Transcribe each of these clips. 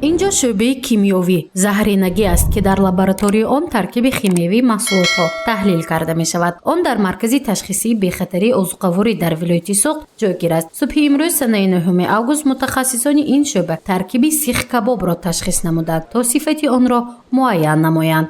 اینجا شعبه کیمیایی زهرینگی است که در لابراتوری آن ترکیب شیمیایی محصولات ها تحلیل کرده می شود. آن در مرکز تشخیصی بی‌خطری عضوقواری در ولایت سوخت جایگیر است. صبح امروز سنه 9 آگوست متخصصان این شعبه ترکیب سیخ کباب را تشخیص نمودند تا صفت آن را معین نمایند.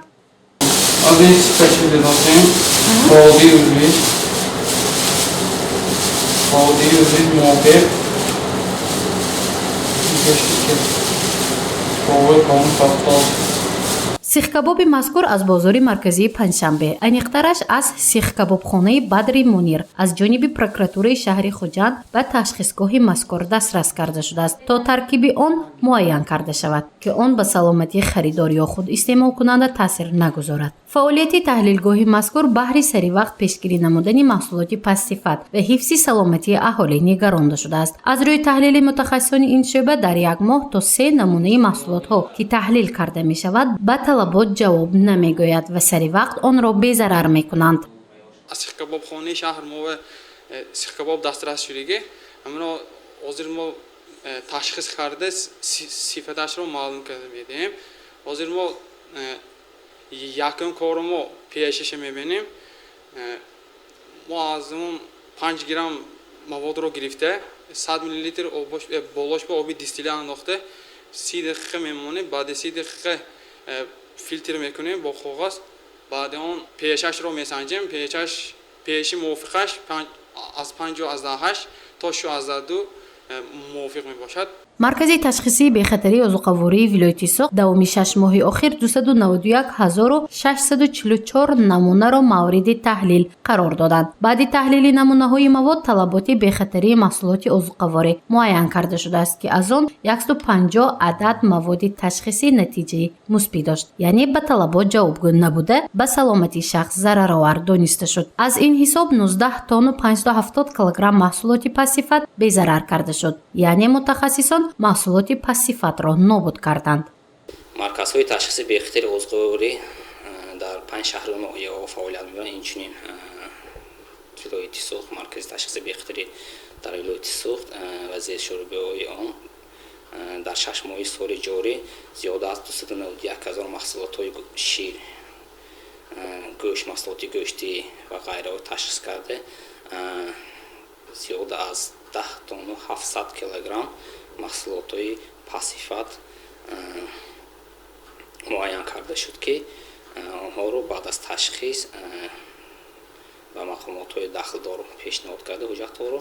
سیخ کباب مذکور از بازار مرکزی پنجشنبه انیقترش از سیخ کباب خانه بدر منیر از جانب پروکراتوره شهر خوجند به تشخیصگاه مذکور دسترس کرده شده است تا ترکیب آن معین کرده شود که آن به سلامتی خریدار یا خود استعمال کننده تاثیر نگذارد. فعالیت تحلیلگاه مذکور بهر سری وقت پیشگیری نمودن محصولات پس‌صفت و حفظ سلامتی اهالی نگرانده شده است. از روی تحلیل متخصصان این شعبه در یک ماه تا 3 نمونه محصولات ها که تحلیل کرده می شود به طلبات جواب نمیگوید و سری وقت آن را بی‌ضرر میکنند. از سیخ کباب خانه شهر ما و سیخ کباب دسترس شدگی همراه حاضر ما تشخیص کرده صفتش را معلوم کرده میدیم. حاضر ما یکم کار ما پیشش میبینیم. ما از اون 5 گرم مواد رو گرفته 100 میلی لیتر بالاش به آبی دیستیله انداخته 30 دقیقه میمونه. بعد 30 دقیقه فیلتر میکنیم با کاغذ. بعد اون پیشش رو میسنجیم. پیش موافقش از 58 تا 62 موافق میباشد. مرکز تشخیصی بی‌خطری عضوقواری ولایت سوخت دوام 6 ماه اخیر 291644 نمونه را مورد تحلیل قرار دادند. بعد تحلیل نمونه های مواد طلبات بی‌خطری محصولات عضوقواری معین کرده شده است که از آن 150 عدد مواد تشخیصی نتیجه مثبت داشت، یعنی به طلبات جوابگو نبوده به سلامتی شخص ضررآور دانسته شد. از این حساب 19 تن و 570 کیلوگرم محصولات پس‌صفت بی‌ضرر کرده شد، یعنی متخصصان محصولات پس‌صفت را نابود کردند. مرکزهای تشخیص بی‌خطری عضوقواری در 5 شهر ناحیه فعالیت می‌کنند. اینچنین ولایت سوخت مرکز تشخیص بی‌خطری در ولایت سوخت و زیر شعبه‌های آن در 6 ماه سال جاری زیاده از 291,000 محصولات شیر، گوشت، محصولات گوشتی و غیره تشخیص کرده. زیاده از 10 تن و 700 کیلوگرم محصولات پس‌صفت معین کرده شد که آنها رو بعد از تشخیص و مقامات دخلدار پیشنهاد کرده حجت ها رو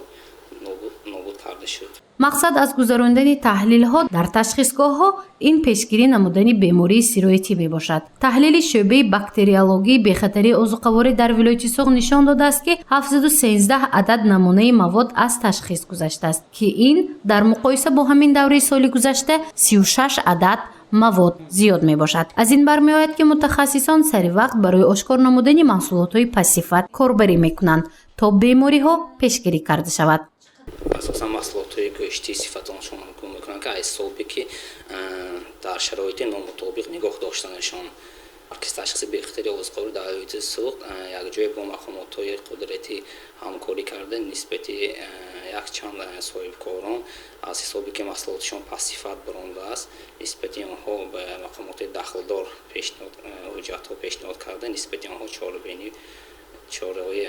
نابود کرده شد. مقصد از گذراندن تحلیل ها در تشخیصگاه ها این پیشگیری نمودن بیماری سیرویتی می باشد. تحلیل شعبه باکتریولوژی بی‌خطری عضوقواری در ولایت سوخت نشان داده است که 713 عدد نمونه مواد از تشخیص گذشته است که این در مقایسه با همین دوره سال گذشته 36 عدد مواد زیاد می باشد. از این برمی آید که متخصصان سری وقت برای آشکار نمودن محصولات های پس‌صفت کاربری می کنند تا بیماری ها پیشگیری کرده شود. اساسا محصولات گوشتی صفتانشون میکنن که از صبحی که در شرایط نامطابق نگاه داشتنشان مرکز تشخیص بی‌خطری عضوقواری در ولایت سوخت یک جای با مقامات قدرتی همکاری کرده نسبت یک چند صاحب کاران از حسابی که محصولاتشان پس‌صفت برآمده است نسبت آنها به مقامات دخلدار پیشنهاد کرده نسبت آنها چاره‌های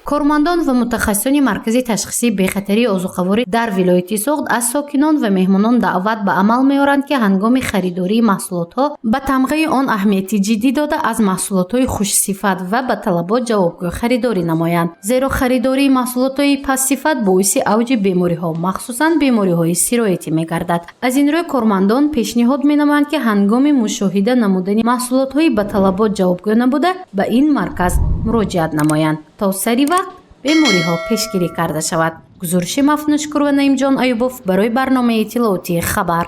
کارمندان و متخصصان مرکز تشخیصی بی‌خطری عضوقواری در ولایت سوخت از ساکنان و مهمانان دعوت به عمل می‌آورند که هنگام خریداری محصولات‌ها به تمغه آن اهمیت جدی داده از محصولات خوش‌صفت و به طلبات جوابگو خریداری نمایند، زیرا خریداری محصولات پس‌صفت باعث اوج بیماری‌ها مخصوصاً بیماری‌های سیرویتی می‌گردد. از این روی کارمندان پیشنهاد می‌نمایند که هنگام مشاهده نمودن محصولات‌های به طلبات جوابگو نبوده به این مرکز مراجعت نمایند تا سری وقت بیماری ها پیشگیری کرده شود. گزارش مفنوشکر و نعیم جان ایوبوف برای برنامه اطلاعاتی خبر.